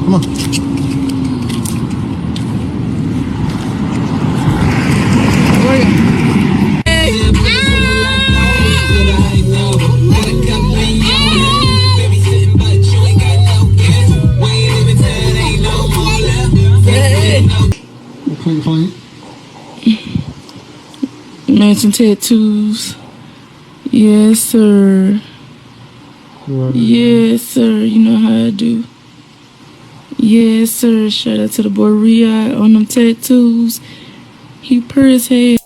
Come on. Clean. Man, some tattoos. Yes, sir. Yes, sir. You know how I do. Yes, sir. Shout out to the boy Riyadh on them tattoos. He purr his head.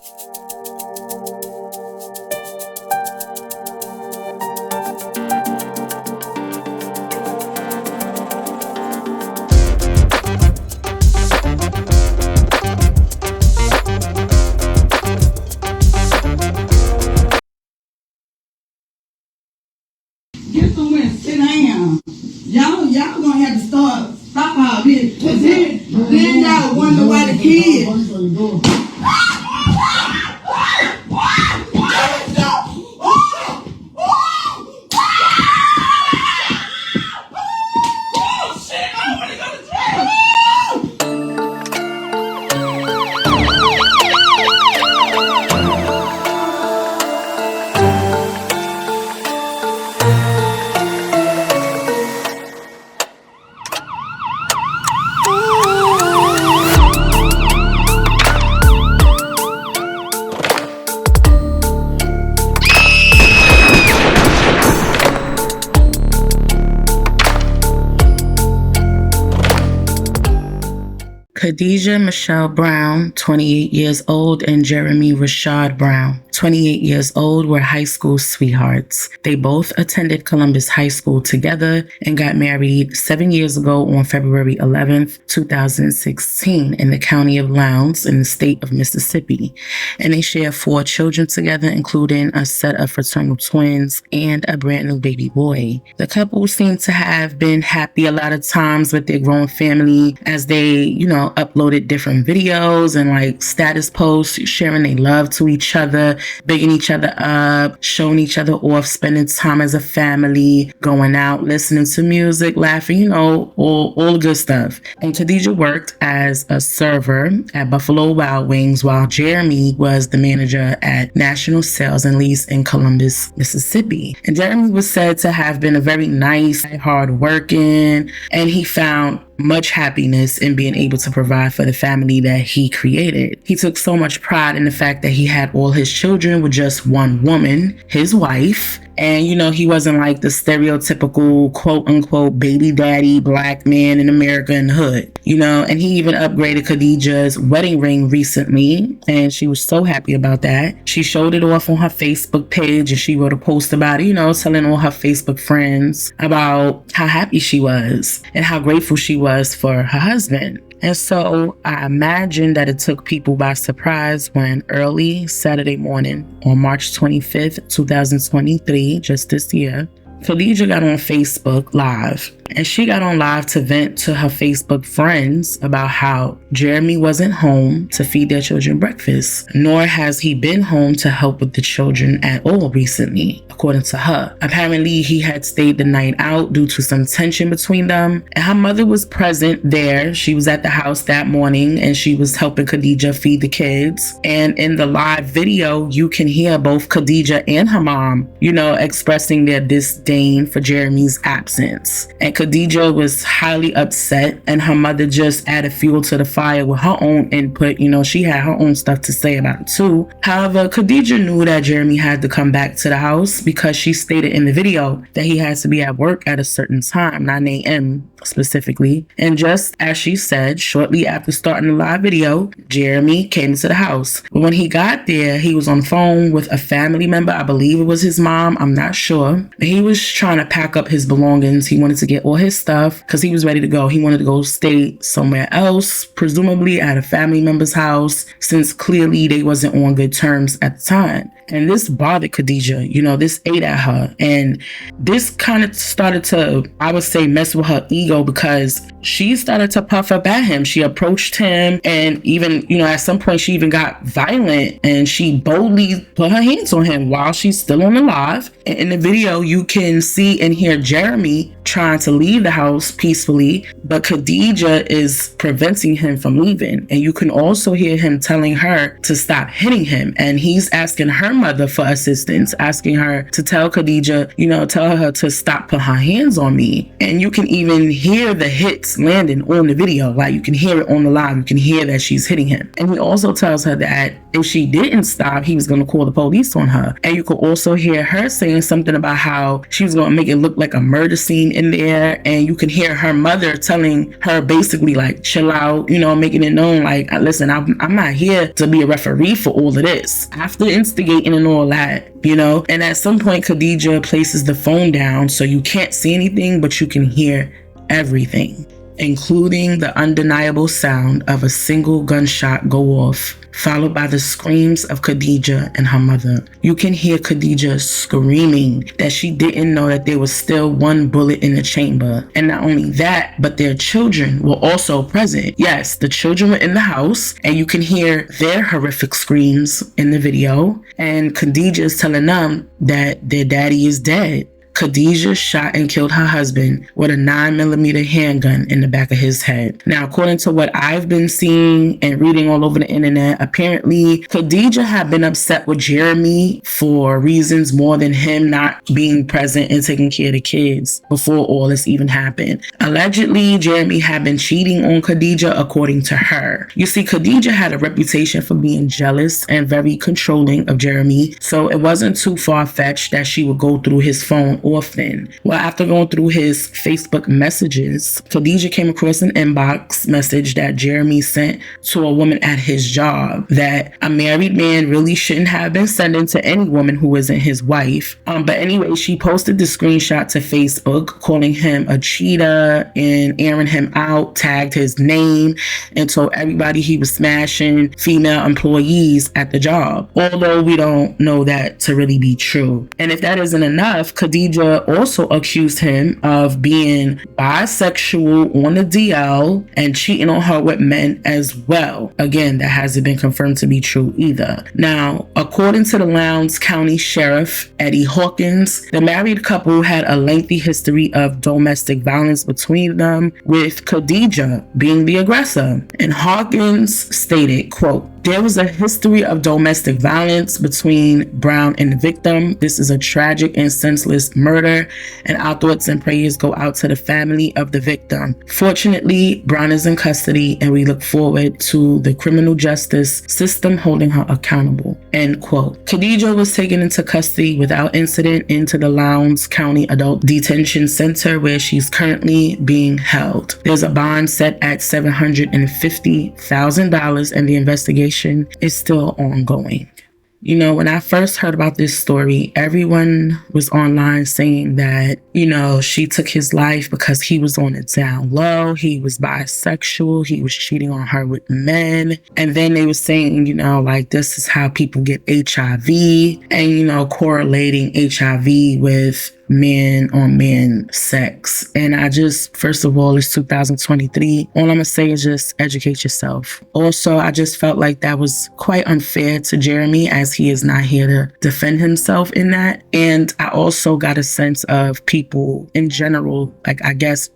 Get somewhere and sit down. Y'all gonna have to stop all this. Cause then y'all wonder why the kids. Khadijah Michelle Brown, 28 years old, and Jeremy Rashad Brown, 28 years old, were high school sweethearts. They both attended Columbus High School together and got married 7 years ago on February 11th, 2016 in the county of Lowndes in the state of Mississippi. And they share 4 children together, including a set of fraternal twins and a brand new baby boy. The couple seem to have been happy a lot of times with their growing family as they, uploaded different videos and like status posts, sharing their love to each other, bigging each other up, showing each other off, spending time as a family, going out, listening to music, laughing, all the good stuff. And Khadijah worked as a server at Buffalo Wild Wings while Jeremy was the manager at National Sales and Lease in Columbus, Mississippi. And Jeremy was said to have been a very nice, hard-working, and he found much happiness in being able to provide for the family that he created. He took so much pride in the fact that he had all his children with just one woman, his wife. And, he wasn't like the stereotypical quote unquote baby daddy black man in America in the hood, and he even upgraded Khadijah's wedding ring recently. And she was so happy about that. She showed it off on her Facebook page and she wrote a post about it, telling all her Facebook friends about how happy she was and how grateful she was for her husband. And so I imagine that it took people by surprise when early Saturday morning on March 25th, 2023, just this year, Khadijah got on Facebook Live. And she got on live to vent to her Facebook friends about how Jeremy wasn't home to feed their children breakfast, nor has he been home to help with the children at all recently, according to her. Apparently, he had stayed the night out due to some tension between them, and her mother was present there. She was at the house that morning, and she was helping Khadijah feed the kids. And in the live video, you can hear both Khadijah and her mom, expressing their disdain for Jeremy's absence. And Khadijah was highly upset, and her mother just added fuel to the fire with her own input. She had her own stuff to say about it too. However, Khadijah knew that Jeremy had to come back to the house because she stated in the video that he had to be at work at a certain time, 9 a.m. specifically. And just as she said, shortly after starting the live video, Jeremy came to the house. But when he got there, he was on the phone with a family member. I believe it was his mom. I'm not sure. He was trying to pack up his belongings. He wanted to get all his stuff because he was ready to go. He wanted to go stay somewhere else, presumably at a family member's house, since clearly they wasn't on good terms at the time. And this bothered Khadijah, this ate at her. And this kind of started to, I would say, mess with her ego because she started to puff up at him. She approached him and even, at some point she even got violent and she boldly put her hands on him while she's still on the live. And in the video, you can see and hear Jeremy trying to leave the house peacefully, but Khadijah is preventing him from leaving. And you can also hear him telling her to stop hitting him. And he's asking her mother for assistance, asking her to tell Khadijah, tell her to stop putting her hands on me. And you can even hear the hits landing on the video. Like, you can hear it on the live. You can hear that she's hitting him. And he also tells her that if she didn't stop, he was going to call the police on her. And you could also hear her saying something about how she was going to make it look like a murder scene in there. And you can hear her mother telling her basically like, chill out, making it known like, listen, I'm not here to be a referee for all of this. After instigating and all that, and at some point Khadijah places the phone down so you can't see anything, but you can hear everything, including the undeniable sound of a single gunshot go off, followed by the screams of Khadijah and her mother. You can hear Khadijah screaming that she didn't know that there was still one bullet in the chamber. And not only that, but their children were also present. Yes, the children were in the house, and you can hear their horrific screams in the video. And Khadijah is telling them that their daddy is dead. Khadijah shot and killed her husband with a 9mm handgun in the back of his head. Now, according to what I've been seeing and reading all over the internet, apparently Khadijah had been upset with Jeremy for reasons more than him not being present and taking care of the kids before all this even happened. Allegedly, Jeremy had been cheating on Khadijah, according to her. You see, Khadijah had a reputation for being jealous and very controlling of Jeremy, so it wasn't too far-fetched that she would go through his phone often. Well, after going through his Facebook messages, Khadijah came across an inbox message that Jeremy sent to a woman at his job that a married man really shouldn't have been sending to any woman who isn't his wife. But anyway, she posted the screenshot to Facebook, calling him a cheater and airing him out, tagged his name, and told everybody he was smashing female employees at the job. Although we don't know that to really be true. And if that isn't enough, Khadijah also accused him of being bisexual on the DL and cheating on her with men as well. Again, that hasn't been confirmed to be true either. Now, according to the Lowndes County Sheriff, Eddie Hawkins, the married couple had a lengthy history of domestic violence between them, with Khadijah being the aggressor. And Hawkins stated, quote, "There was a history of domestic violence between Brown and the victim. This is a tragic and senseless murder, and our thoughts and prayers go out to the family of the victim. Fortunately, Brown is in custody, and we look forward to the criminal justice system holding her accountable." End quote. Khadijah was taken into custody without incident into the Lowndes County Adult Detention Center, where she's currently being held. There's a bond set at $750,000, and the investigation is still ongoing. When I first heard about this story, everyone was online saying that, she took his life because he was on the down low. He was bisexual. He was cheating on her with men. And then they were saying, this is how people get HIV and, correlating HIV with man-on-man sex. And first of all, it's 2023. All I'm gonna say is just educate yourself. Also, I just felt like that was quite unfair to Jeremy, as he is not here to defend himself in that. And I also got a sense of people in general,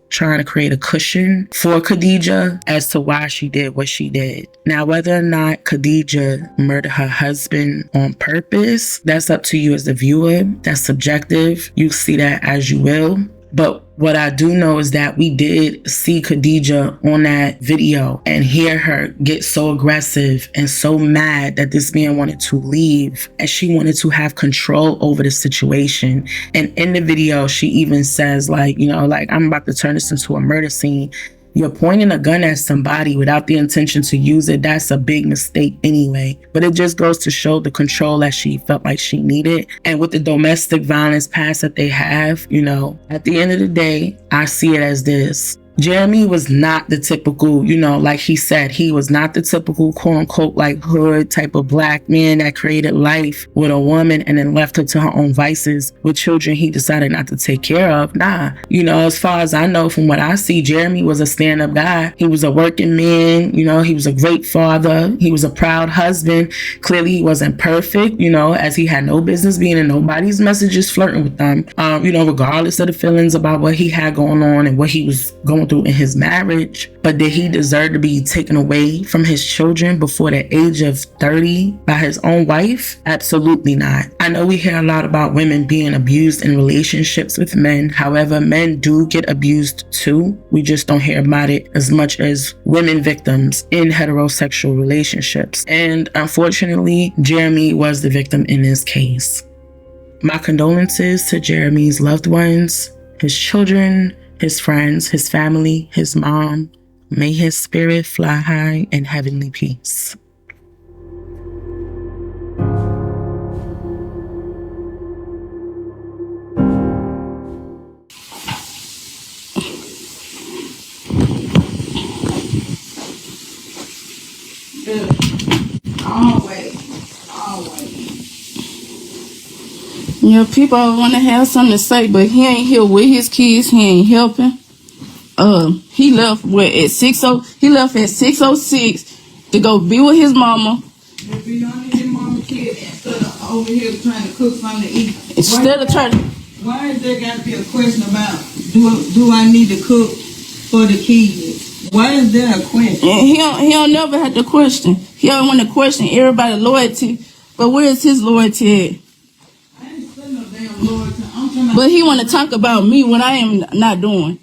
trying to create a cushion for Khadijah as to why she did what she did. Now, whether or not Khadijah murdered her husband on purpose, that's up to you as the viewer. That's subjective. You see that as you will. But what I do know is that we did see Khadijah on that video and hear her get so aggressive and so mad that this man wanted to leave, and she wanted to have control over the situation. And in the video, she even says I'm about to turn this into a murder scene. You're pointing a gun at somebody without the intention to use it. That's a big mistake anyway. But it just goes to show the control that she felt like she needed. And with the domestic violence past that they have, at the end of the day, I see it as this. Jeremy was not the typical, like he said, he was not the typical quote unquote like hood type of black man that created life with a woman and then left her to her own vices with children he decided not to take care of. Nah, as far as I know, from what I see, Jeremy was a stand-up guy. He was a working man, he was a great father. He was a proud husband. Clearly he wasn't perfect, as he had no business being in nobody's messages flirting with them, regardless of the feelings about what he had going on and what he was going through in his marriage. But did he deserve to be taken away from his children before the age of 30 by his own wife? Absolutely not. I know we hear a lot about women being abused in relationships with men. However, men do get abused too. We just don't hear about it as much as women victims in heterosexual relationships. And unfortunately, Jeremy was the victim in this case. My condolences to Jeremy's loved ones, his children, his friends, his family, his mom. May his spirit fly high in heavenly peace. Always. Yeah, people want to have something to say, but he ain't here with his kids. He ain't helping. He left at 6:00. He left at 6:06 to go be with his mama. If you don't need your mama kid instead of over here trying to cook something to eat. Instead of trying to. Why is there got to be a question about do I need to cook for the kids? Why is there a question? And he don't never have to question. He don't want to question everybody's loyalty. But where is his loyalty at? I ain't saying no damn loyalty. I'm talking about. But he want to talk about me when I am not doing.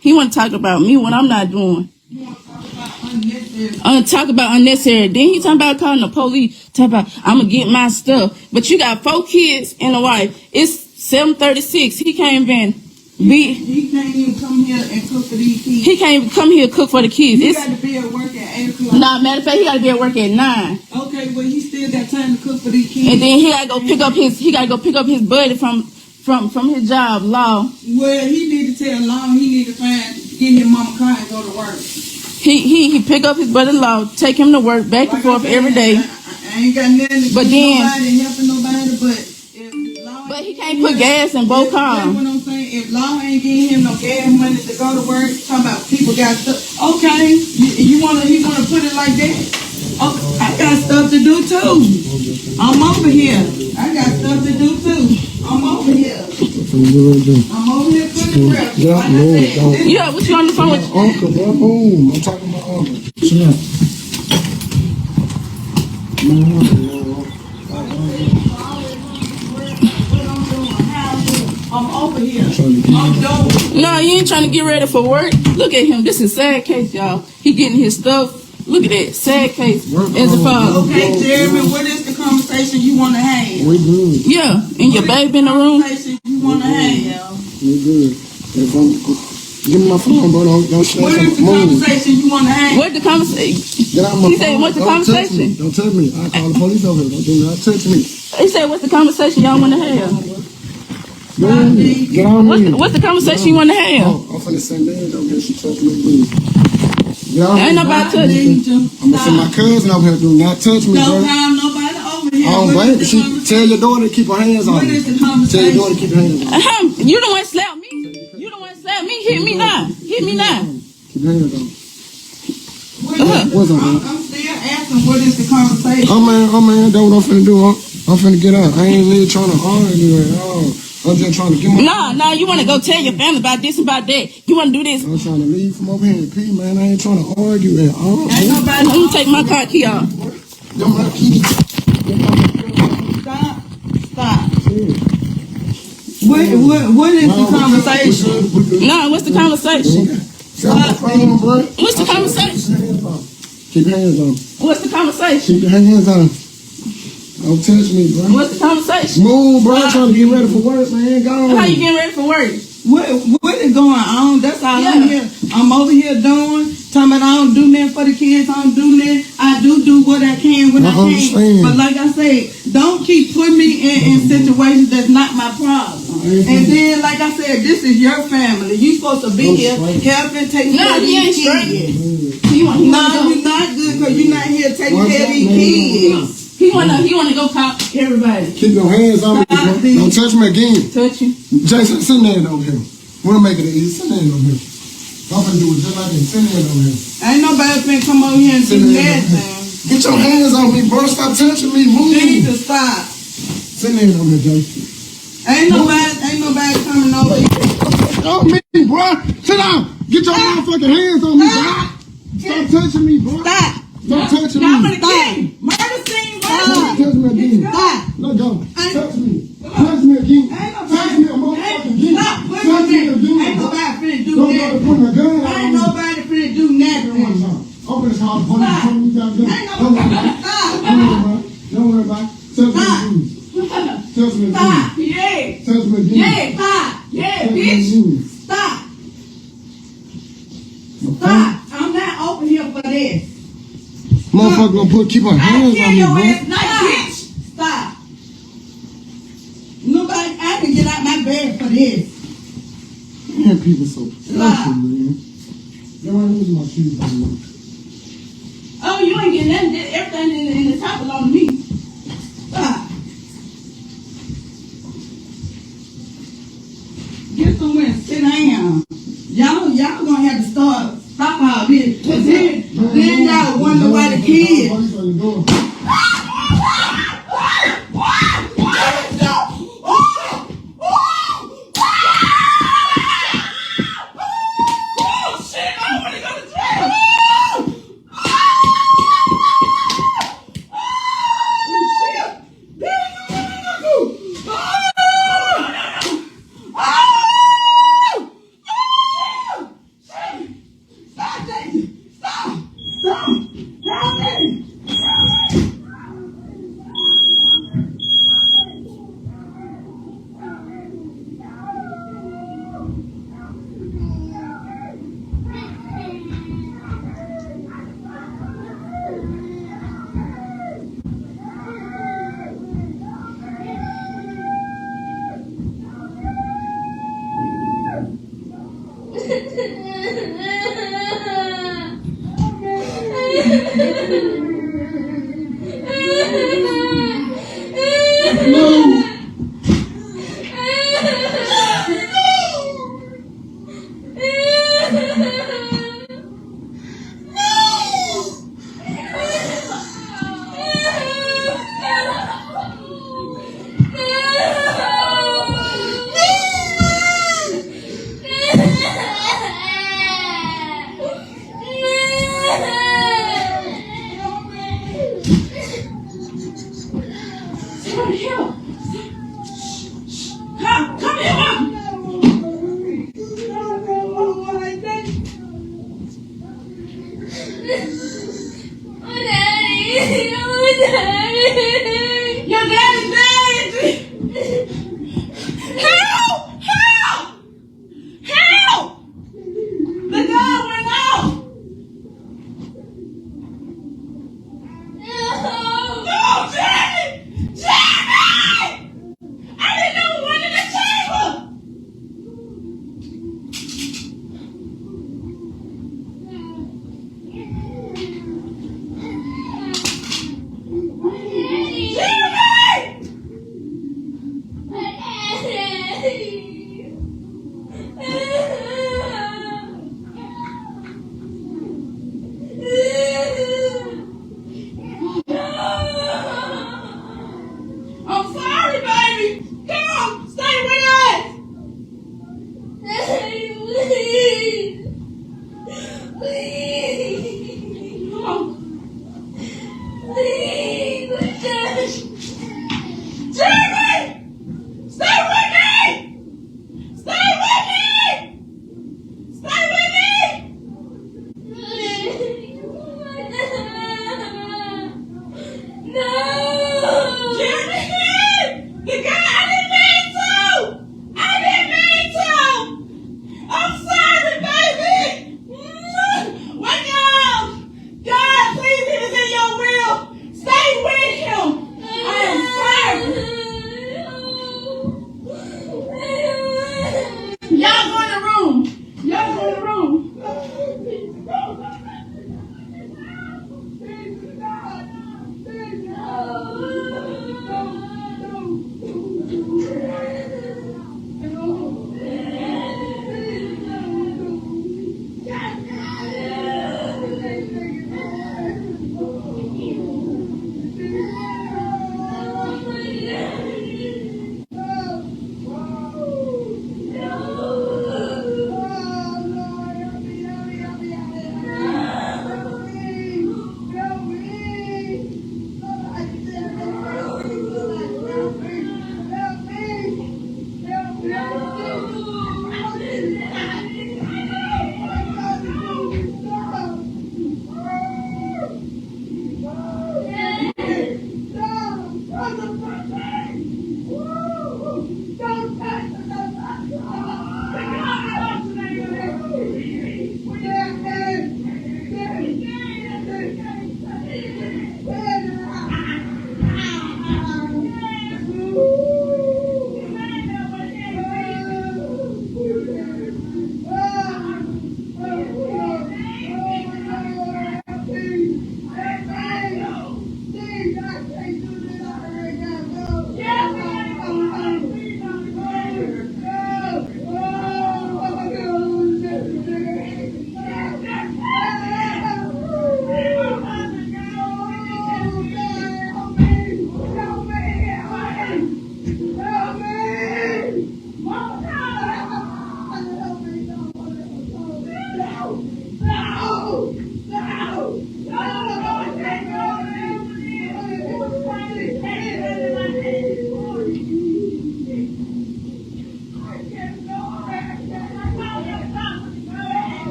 He want to talk about me when I'm not doing. You want to talk about unnecessary? Talk about unnecessary. Then he talking about calling the police. Talk about I'm gonna get my stuff. But you got 4 kids and a wife. It's 7:36. He can't even be. He can't even come here and cook for these kids. He can't even come here and cook for the kids. He got to be at work at 8 o'clock. Nah, matter of fact, he got to be at work at 9. Okay, well he still got time to cook for these kids. And then he got to go pick up his. He got to go pick up his buddy from his job, Law. Well, he need to tell Long he need to get his mama car and go to work. He pick up his buddy Law, take him to work back and forth every day. I ain't got nothing to But do then- nobody helping nobody, but But he can't put gas in both cars. That's what I'm saying. If Law ain't giving him no gas money to go to work, talking about people got stuff. Okay, he wanna put it like that. Oh, I got stuff to do too. I'm over here. I got stuff to do too. I'm over here. I'm over here cooking breakfast. Like I said, Yeah, what you on the phone with? Uncle, bro. Boom. I'm talking about uncle. Chill out. I'm over here. I'm done. No, you ain't trying to get ready for work. Look at him. This is sad case, y'all. He getting his stuff. Look at that. Sad case. As a father. Okay, Jeremy, what is the conversation you want to have? We good. Yeah. And your baby in the room. Conversation you want to have? We good. If give me my phone, bro. Don't shut What is the up. Move. conversation you want to have? What the conversation? Get out my He phone. said, what's the Don't touch conversation? me. Don't touch me. I call the police over here. Do not touch me. He said, what's the conversation y'all want to have? Move. Get on me. What's the conversation you want to have? Oh, I'm finna send that over here. She touching me. Get on Ain't me. nobody I touching. need you. I'm gonna send my cousin over here. Do not touch me, Don't bro. call nobody over here. I don't What blame is you. the Tell your daughter to keep her hands on What me. is the Tell your daughter to conversation? keep her hands on me. You the one slap me. You the one slap me. Hit me now. Hit me now. Keep your hands on me. What's I'm still asking what is the conversation? Oh man, that's what I'm finna do. I'm finna get out. I ain't really trying to argue at all. I'm just trying to get my. Nah, you want to go tell your family about this, about that. You want to do this. I'm trying to leave from over here and pee, man. I ain't trying to argue at all. Ain't nobody. Let me take my car key off. Get my key. Stop. What is the conversation? Nah, what's the conversation? What's the conversation? Keep your hands on. What's the conversation? Keep your hands on. Don't touch me, bro. What's the conversation? Move, bro. I'm trying to get ready for work, man. Go on. How you getting ready for work? What is going on? That's all Yeah. I'm here. I'm over here doing. Talking about I don't do nothing for the kids. I don't do nothing. I do what I can when I can. understand. But like I said, don't keep putting me in situations that's not my problem. And then, like I said, this is your family. You supposed to be here helping, taking care of these kids. No, you're not good because you're not here taking care of these kids. He wanna go call everybody. Keep your hands on me, bro. Don't touch me again. Touch you. Jason, send that over here. We'll make it easy. Send that over here. I'm gonna do it just like that. Send that over here. Ain't nobody finna come over here and do nothing. Get your hands on me, bro. Stop touching me. Move. Jesus, stop. Send that over here, Jason. Ain't nobody coming over here. On me, bro. Sit down. Get your motherfucking hands on me, bro. Stop touching me, bro. Stop. Stop touching me. Stop. Murder scene. Stop touching me again. Stop. Let go. Touch me. Touch me again. Touch me a motherfucking again. Stop. Touch me again. Ain't nobody finna do Don't that. go to put my gun on Ain't me. nobody finna do nothing. Open this house. Put this phone down there. Ain't nobody. Stop. Don't worry about it. Touch me again. Touch me again. Stop. Yeah. Touch me again. Yeah. Stop. Yeah, Touch me bitch. again. Stop. Stop. I'm not open here for this. Motherfucker gonna keep her I hands kill on me, your bro. ass nice, bitch. Stop. Nobody, I can get out my bed for this. Man, people so Stop. special, man. Yo, I lose my shoes on me. Oh, you ain't getting nothing. Everything in the top belong to me. Stop. Get somewhere and sit down. Y'all gonna have to stop all this. Cause then y'all wonder why the kids.